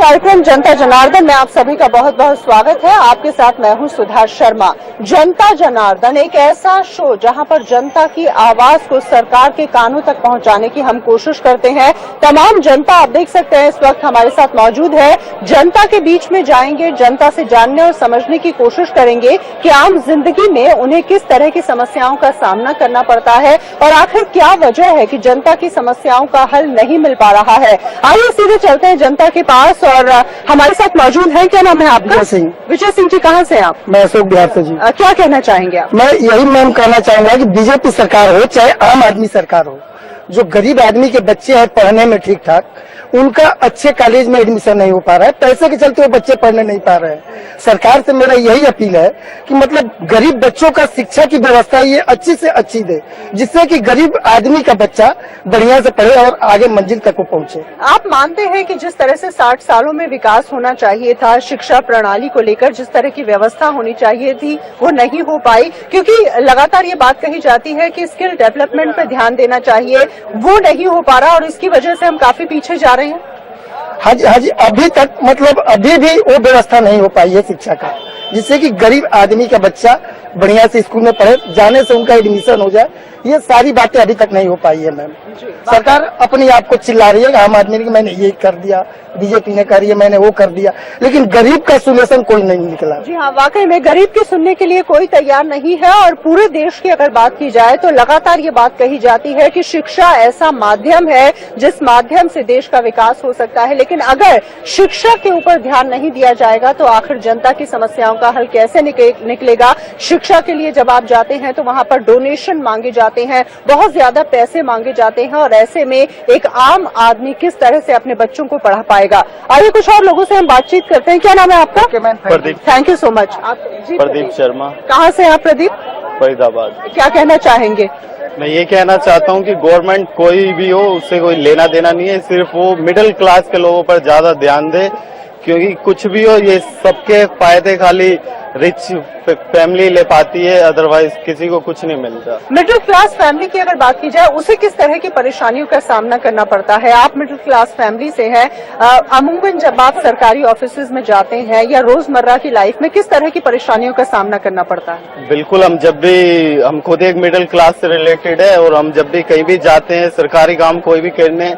कार्यक्रम जनता जनार्दन में आप सभी का बहुत बहुत स्वागत है। आपके साथ मैं हूं सुधा शर्मा। जनता जनार्दन एक ऐसा शो जहां पर जनता की आवाज को सरकार के कानों तक पहुंचाने की हम कोशिश करते हैं। तमाम जनता आप देख सकते हैं इस वक्त हमारे साथ मौजूद है। जनता के बीच में जाएंगे, जनता से जानने और समझने की कोशिश करेंगे कि आम जिंदगी में उन्हें किस तरह की समस्याओं का सामना करना पड़ता है और आखिर क्या वजह है कि जनता की समस्याओं का हल नहीं मिल पा रहा है। आइए सीधे चलते हैं जनता के पास और हमारे साथ मौजूद हैं। क्या नाम है आपका? विजय सिंह जी, कहाँ से आप? मैं अशोक बिहार से जी। क्या कहना चाहेंगे आप? मैं यही मैम कहना चाहूंगा कि बीजेपी सरकार हो चाहे आम आदमी सरकार हो, जो गरीब आदमी के बच्चे हैं पढ़ने में ठीक ठाक, उनका अच्छे कॉलेज में एडमिशन नहीं हो पा रहा है। पैसे के चलते वो बच्चे पढ़ने नहीं पा रहे हैं। सरकार से मेरा यही अपील है कि मतलब गरीब बच्चों का शिक्षा की व्यवस्था ये अच्छी से अच्छी दे, जिससे कि गरीब आदमी का बच्चा बढ़िया से पढ़े और आगे मंजिल तक को पहुंचे। आप मानते हैं कि जिस तरह से 60 सालों में विकास होना चाहिए था, शिक्षा प्रणाली को लेकर जिस तरह की व्यवस्था होनी चाहिए थी वो नहीं हो पाई, क्योंकि लगातार ये बात कही जाती है कि स्किल डेवलपमेंट पर ध्यान देना चाहिए, वो नहीं हो पा रहा और इसकी वजह से हम काफी पीछे जा रहे हैं। हाँ जी, अभी तक मतलब अभी भी वो व्यवस्था नहीं हो पाई है शिक्षा का, जिससे कि गरीब आदमी का बच्चा बढ़िया से स्कूल में पढ़े, जाने से उनका एडमिशन हो जाए। ये सारी बातें अभी तक नहीं हो पाई है मैम। सरकार अपने आप को चिल्ला रही है आम आदमी ने, मैंने ये कर दिया, बीजेपी ने करी है, मैंने वो कर दिया, लेकिन गरीब का सोल्यूशन कोई नहीं निकला। जी हाँ, वाकई में गरीब की सुनने के लिए कोई तैयार नहीं है। और पूरे देश की अगर बात की जाए तो लगातार ये बात कही जाती है कि शिक्षा ऐसा माध्यम है जिस माध्यम से देश का विकास हो सकता है, लेकिन अगर शिक्षा के ऊपर ध्यान नहीं दिया जाएगा तो आखिर जनता की समस्याओं का हल कैसे निकलेगा। शिक्षा के लिए जब आप जाते हैं तो वहां पर डोनेशन मांगे जाते हैं, बहुत ज्यादा पैसे मांगे जाते हैं, और ऐसे में एक आम आदमी किस तरह से अपने बच्चों को पढ़ा पाएगा। आइए कुछ और लोगों से हम बातचीत करते हैं। क्या नाम है आपका? Pradeep. Thank you so much. Pradeep Sharma. कहाँ से आप प्रदीप? फरीदाबाद। क्या कहना चाहेंगे? मैं ये कहना चाहता हूँ कि गवर्नमेंट कोई भी हो उससे कोई लेना देना नहीं है, सिर्फ वो मिडिल क्लास के लोगों पर ज्यादा ध्यान दे, क्योंकि कुछ भी हो ये सबके फायदे खाली रिच फैमिली ले पाती है, अदरवाइज किसी को कुछ नहीं मिलता। मिडिल क्लास फैमिली की अगर बात की जाए उसे किस तरह की परेशानियों का सामना करना पड़ता है? आप मिडिल क्लास फैमिली से हैं, अमूमन जब आप सरकारी ऑफिसेज में जाते हैं या रोजमर्रा की लाइफ में किस तरह की परेशानियों का सामना करना पड़ता है? बिल्कुल, हम खुद एक मिडिल क्लास से रिलेटेड है, और हम जब भी कहीं भी जाते हैं सरकारी काम कोई भी करने,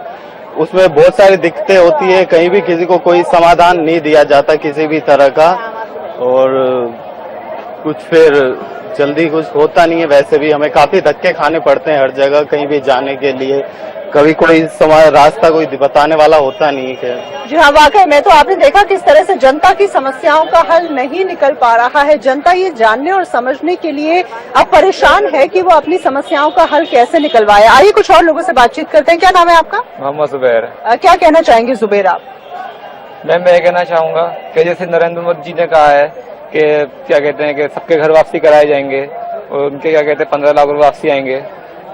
उसमें बहुत सारी दिक्कतें होती है, कहीं भी किसी को कोई समाधान नहीं दिया जाता किसी भी तरह का, और कुछ फिर जल्दी कुछ होता नहीं है। वैसे भी हमें काफी धक्के खाने पड़ते हैं हर जगह कहीं भी जाने के लिए, कभी कोई रास्ता कोई बताने वाला होता नहीं है। जी हाँ, वाकई में तो आपने देखा किस तरह से जनता की समस्याओं का हल नहीं निकल पा रहा है। जनता ये जानने और समझने के लिए अब परेशान है कि वो अपनी समस्याओं का हल कैसे निकलवाए। आइए कुछ और लोगों से बातचीत करते हैं। क्या नाम है आपका? मोहम्मद जुबैर। क्या कहना चाहेंगे जुबैर आप? मैं ये कहना चाहूंगा कि जैसे नरेंद्र मोदी जी ने कहा है कि क्या कहते हैं कि सबके घर वापसी कराए जाएंगे और उनके क्या कहते हैं 15 लाख रुपए वापसी आएंगे,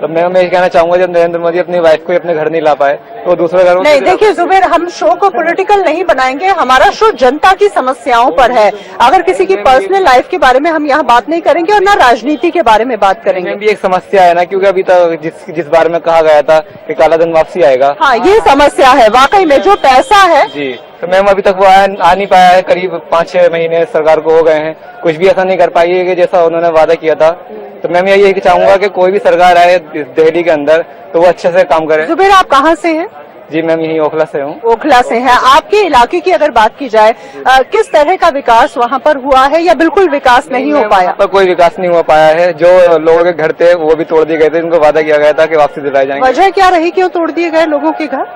तो मैं ये कहना चाहूंगा जब नरेंद्र मोदी अपनी वाइफ को अपने घर नहीं ला पाए तो दूसरे घर नहीं। देखिए जुबैर, हम शो को पॉलिटिकल नहीं बनाएंगे, हमारा शो जनता की समस्याओं पर है। अगर किसी की पर्सनल लाइफ के बारे में हम यहाँ बात नहीं करेंगे और न राजनीति के बारे में बात करेंगे। भी एक समस्या है ना, क्योंकि अभी तक जिस बारे में कहा गया था कि काला धन वापसी आएगा, हाँ ये समस्या है वाकई में। जो पैसा है जी, तो मैम अभी तक वो आ नहीं पाया है। करीब 5-6 महीने सरकार को हो गए हैं, कुछ भी ऐसा नहीं कर पाई है कि जैसा उन्होंने वादा किया था। तो मैं यही चाहूंगा कि कोई भी सरकार आए दिल्ली के अंदर तो वो अच्छे से काम करे। जुबैर, आप कहाँ से हैं? जी मैम, यही ओखला से हूँ। ओखला से हैं। आपके इलाके की अगर बात की जाए, किस तरह का विकास वहाँ पर हुआ है या बिल्कुल विकास नहीं हो पाया? पर कोई विकास नहीं हो पाया है। जो लोगों के घर थे वो भी तोड़ दिए गए थे, उनको वादा किया गया था कि वापसी दिलाए जाएंगे। वजह क्या रही, क्यों तोड़ दिए गए लोगों के घर?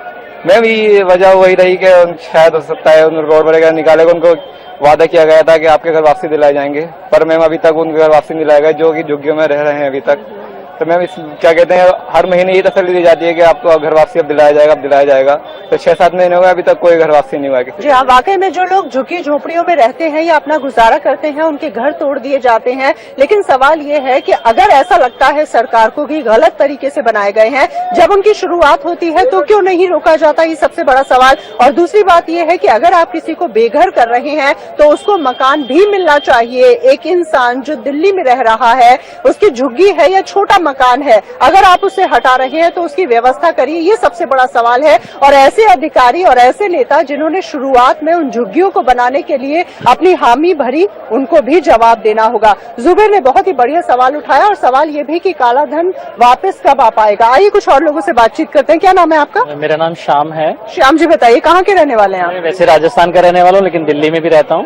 मैम ये वजह वही रही कि शायद हो सकता है रोड वगैरह निकालेगा, उनको वादा किया गया था कि आपके घर वापसी दिलाए जाएंगे, पर मैम अभी तक उनके घर वापसी नहीं लाया गया जो कि झुग्गियों में रह रहे हैं अभी तक। तो मैम क्या कहते हैं, हर महीने ये तसल्ली दी जाती है कि आपको घर वापसी अब दिलाया जाएगा, अब दिलाया जाएगा। तो 6-7 महीने हो गए अभी तक कोई घर वापसी नहीं हुआ। जी हाँ, वाकई में जो लोग झुग्गी झोपड़ियों में रहते हैं या अपना गुजारा करते हैं उनके घर तोड़ दिए जाते हैं। लेकिन सवाल ये है कि अगर ऐसा लगता है सरकार को कि गलत तरीके से बनाए गए हैं, जब उनकी शुरुआत होती है तो क्यों नहीं रोका जाता, ये सबसे बड़ा सवाल। और दूसरी बात ये है कि अगर आप किसी को बेघर कर रहे हैं तो उसको मकान भी मिलना चाहिए। एक इंसान जो दिल्ली में रह रहा है, उसकी झुग्गी है या छोटा मकान है, अगर आप उसे हटा रहे हैं तो उसकी व्यवस्था करिए, ये सबसे बड़ा सवाल है। और ऐसे ऐसे अधिकारी और ऐसे नेता जिन्होंने शुरुआत में उन झुग्गियों को बनाने के लिए अपनी हामी भरी, उनको भी जवाब देना होगा। जुबेर ने बहुत ही बढ़िया सवाल उठाया और सवाल ये भी कि काला धन वापस कब आ पाएगा। आइए कुछ और लोगों से बातचीत करते हैं। क्या नाम है आपका? मेरा नाम श्याम है। श्याम जी बताइए, कहाँ के रहने वाले हैं आप? मैं वैसे राजस्थान का रहने वाला हूँ, लेकिन दिल्ली में भी रहता हूँ।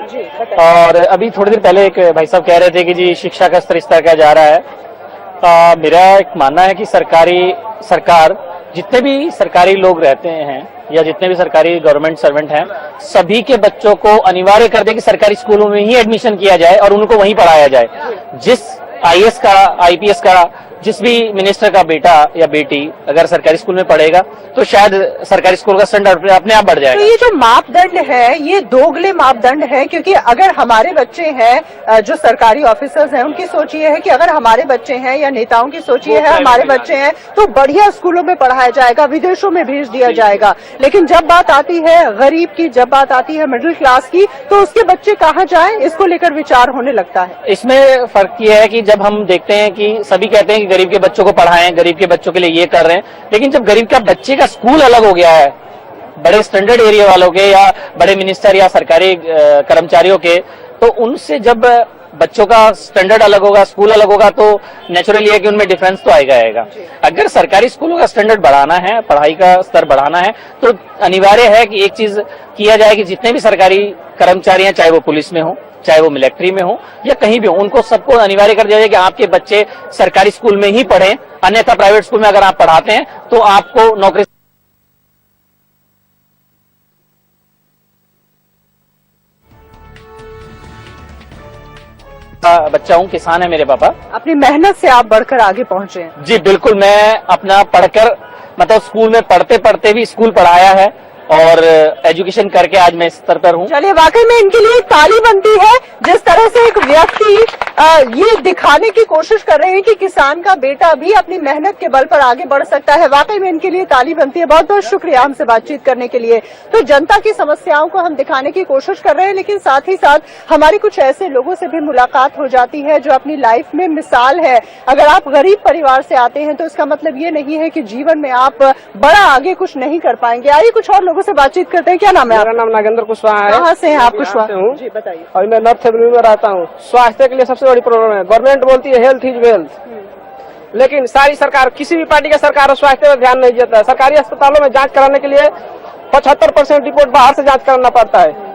और अभी थोड़ी देर पहले एक भाई साहब कह रहे थे कि जी शिक्षा का स्तर इस तरह का जा रहा है। मेरा एक मानना है कि सरकार जितने भी सरकारी लोग रहते हैं या जितने भी सरकारी गवर्नमेंट सर्वेंट हैं, सभी के बच्चों को अनिवार्य कर दे कि सरकारी स्कूलों में ही एडमिशन किया जाए और उनको वहीं पढ़ाया जाए। जिस आईएएस का, आईपीएस का, जिस भी मिनिस्टर का बेटा या बेटी अगर सरकारी स्कूल में पढ़ेगा तो शायद सरकारी स्कूल का स्टैंडर्ड अपने आप बढ़ जाएगा। तो ये जो मापदंड है ये दोगले मापदंड है, क्योंकि अगर हमारे बच्चे हैं, जो सरकारी ऑफिसर्स हैं, उनकी सोच ये है कि अगर हमारे बच्चे हैं या नेताओं की सोच ये है हमारे बच्चे हैं तो बढ़िया स्कूलों में पढ़ाया जाएगा, विदेशों में भेज दिया जाएगा। लेकिन जब बात आती है गरीब की, जब बात आती है मिडिल क्लास की, तो उसके बच्चे कहाँ जाएं, इसको लेकर विचार होने लगता है। इसमें फर्क ये है कि जब हम देखते हैं कि सभी कहते हैं कि गरीब के बच्चों को पढ़ाएं, गरीब के बच्चों के लिए ये कर रहे हैं, लेकिन जब गरीब का बच्चे का स्कूल अलग हो गया है, बड़े स्टैंडर्ड एरिया वालों के या बड़े मिनिस्टर या सरकारी कर्मचारियों के, तो उनसे जब बच्चों का स्टैंडर्ड अलग होगा, स्कूल अलग होगा, तो नेचुरली है कि उनमें डिफरेंस तो आएगा। अगर सरकारी स्कूलों का स्टैंडर्ड बढ़ाना है, पढ़ाई का स्तर बढ़ाना है, तो अनिवार्य है कि एक चीज किया जाए कि जितने भी सरकारी कर्मचारी हैं, चाहे वो पुलिस में हो, चाहे वो मिलिट्री में हो या कहीं भी हो, उनको सबको अनिवार्य कर दिया जाए कि आपके बच्चे सरकारी स्कूल में ही पढ़ें, अन्यथा प्राइवेट स्कूल में अगर आप पढ़ाते हैं तो आपको नौकरी। बच्चा हूँ, किसान है मेरे पापा। अपनी मेहनत से आप बढ़कर आगे पहुंचे हैं। जी बिल्कुल, मैं अपना पढ़कर मतलब स्कूल में पढ़ते पढ़ते भी स्कूल पढ़ाया है और एजुकेशन करके आज मैं इस स्तर पर हूँ। चलिए, वाकई में इनके लिए ताली बनती है जिस तरह से एक व्यक्ति ये दिखाने की कोशिश कर रहे हैं कि किसान का बेटा भी अपनी मेहनत के बल पर आगे बढ़ सकता है। वाकई में इनके लिए ताली बनती है। बहुत बहुत शुक्रिया हमसे बातचीत करने के लिए। तो जनता की समस्याओं को हम दिखाने की कोशिश कर रहे हैं, लेकिन साथ ही साथ हमारी कुछ ऐसे लोगों से भी मुलाकात हो जाती है जो अपनी लाइफ में मिसाल है। अगर आप गरीब परिवार से आते हैं तो इसका मतलब ये नहीं है कि जीवन में आप बड़ा आगे कुछ नहीं कर पाएंगे। आइए कुछ और लोगों से बातचीत करते हैं। क्या नाम है? मेरा नाम नागेंद्र कुशवाहा है। कहाँ से हैं आप? कुशवाहा हूँ जी, बताइए। और मैं नॉर्थ एवेन्यू में रहता हूँ। स्वास्थ्य के लिए सबसे बड़ी प्रॉब्लम है। गवर्नमेंट बोलती है हेल्थ इज वेल्थ, लेकिन सारी सरकार, किसी भी पार्टी का सरकार स्वास्थ्य पर ध्यान नहीं देता है। सरकारी अस्पतालों में जांच कराने के लिए 75% रिपोर्ट बाहर से जांच कराना पड़ता है।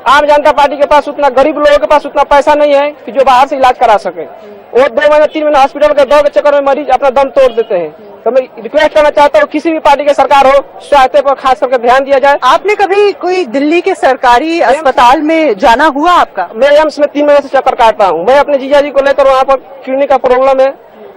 आम जनता पार्टी के पास उतना, गरीब लोगों के पास उतना पैसा नहीं है कि जो बाहर से इलाज करा सके। वो 2 महीने 3 महीने हॉस्पिटल के दौड़ के चक्कर में मरीज अपना दम तोड़ देते हैं। तो मैं रिक्वेस्ट करना चाहता हूँ किसी भी पार्टी की सरकार हो, स्वास्थ्य पर खास करके ध्यान दिया जाए। आपने कभी कोई दिल्ली के सरकारी अस्पताल में जाना हुआ आपका? मैं एम्स में 3 महीने से चक्कर काटता हूँ। मैं अपने जीजा जी को लेकर वहाँ पर किडनी का प्रॉब्लम है,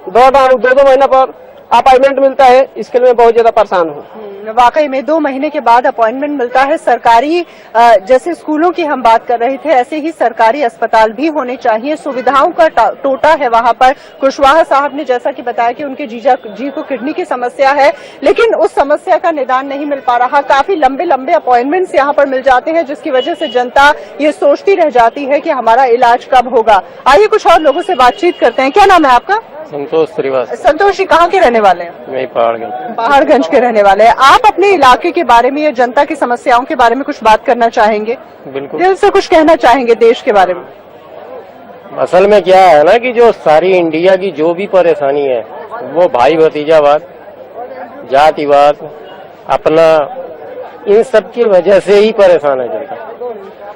दौड़ रहा हूँ। 2 महीने पर अपॉइंटमेंट मिलता है, इसके लिए मैं बहुत ज्यादा परेशान हूँ। वाकई में 2 महीने के बाद अपॉइंटमेंट मिलता है। सरकारी जैसे स्कूलों की हम बात कर रहे थे, ऐसे ही सरकारी अस्पताल भी होने चाहिए। सुविधाओं का टोटा है वहाँ पर। कुशवाहा साहब ने जैसा कि बताया कि उनके जीजा जी को किडनी की समस्या है, लेकिन उस समस्या का निदान नहीं मिल पा रहा। काफी लंबे लंबे अपॉइंटमेंट्स यहाँ पर मिल जाते हैं, जिसकी वजह से जनता ये सोचती रह जाती है कि हमारा इलाज कब होगा। आइए कुछ और लोगों से बातचीत करते हैं। क्या नाम है आपका? संतोष श्रीवास्तव। संतोष जी, कहाँ के रहने वाले हैं? मैं पहाड़गंज। पहाड़गंज के रहने वाले हैं। आप अपने इलाके के बारे में या जनता की समस्याओं के बारे में कुछ बात करना चाहेंगे? बिल्कुल, दिल से कुछ कहना चाहेंगे देश के बारे में? असल में क्या है ना कि जो सारी इंडिया की जो भी परेशानी है वो भाई भतीजावाद, जातिवाद, अपना, इन सब की वजह से ही परेशान है जनता।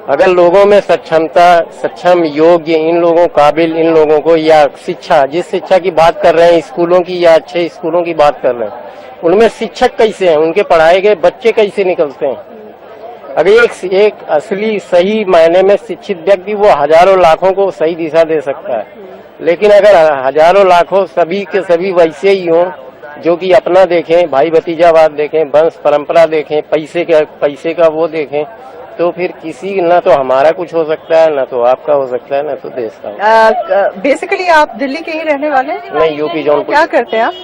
अगर लोगों में सक्षम, योग्य, इन लोगों काबिल, इन लोगों को, या शिक्षा, जिस शिक्षा की बात कर रहे हैं, स्कूलों की या अच्छे स्कूलों की बात कर रहे हैं, उनमें शिक्षक कैसे हैं, उनके पढ़ाए गए बच्चे कैसे निकलते हैं। अगर एक असली सही मायने में शिक्षित व्यक्ति वो हजारों लाखों को सही दिशा दे सकता है, लेकिन अगर हजारों लाखों सभी के सभी वैसे ही हों जो कि अपना देखें, भाई भतीजावाद देखें, वंश परंपरा देखें, पैसे का वो देखें, तो फिर किसी, न तो हमारा कुछ हो सकता है, न तो आपका हो सकता है, न तो देश का। बेसिकली आप दिल्ली के ही रहने वाले हैं? नहीं, यूपी जौनपुर। क्या करते हैं आप?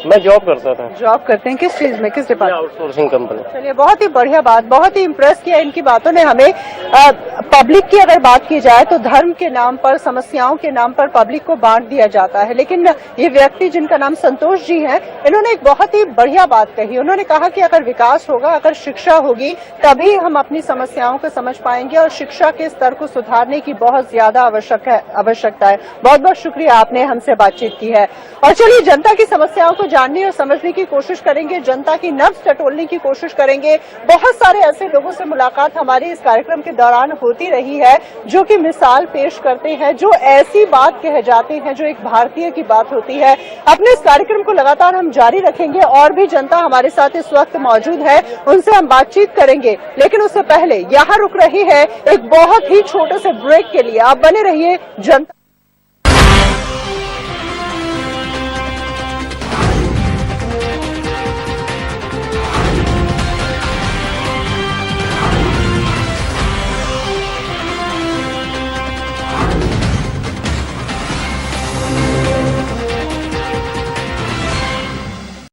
मैं जॉब करता था। जॉब करते हैं? किस चीज में, किस डिपार्टमेंट? Outsourcing company. चलिए, बहुत ही बढ़िया बात, बहुत ही इम्प्रेस किया इनकी बातों ने हमें। पब्लिक की अगर बात की जाए तो धर्म के नाम पर, समस्याओं के नाम पर पब्लिक को बांट दिया जाता है, लेकिन ये व्यक्ति जिनका नाम संतोष जी है, इन्होंने एक बहुत ही बढ़िया बात कही। उन्होंने कहा कि अगर विकास होगा, अगर शिक्षा होगी, तभी हम अपनी समस्याओं को समझ पाएंगे और शिक्षा के स्तर को सुधारने की बहुत ज्यादा आवश्यकता है। बहुत बहुत शुक्रिया, आपने हमसे बातचीत की है। और चलिए जनता की समस्याओं को जानने और समझने की कोशिश करेंगे, जनता की नब्ज टटोलने की कोशिश करेंगे। बहुत सारे ऐसे लोगों से मुलाकात हमारे इस कार्यक्रम के दौरान होती रही है जो कि मिसाल पेश करते हैं, जो ऐसी बात कह जाते हैं जो एक भारतीय की बात होती है। अपने इस कार्यक्रम को लगातार हम जारी रखेंगे और भी जनता हमारे साथ इस वक्त मौजूद है, उनसे हम बातचीत करेंगे। लेकिन उससे पहले यहाँ रुक रही है एक बहुत ही छोटे से ब्रेक के लिए। आप बने रहिए जनता।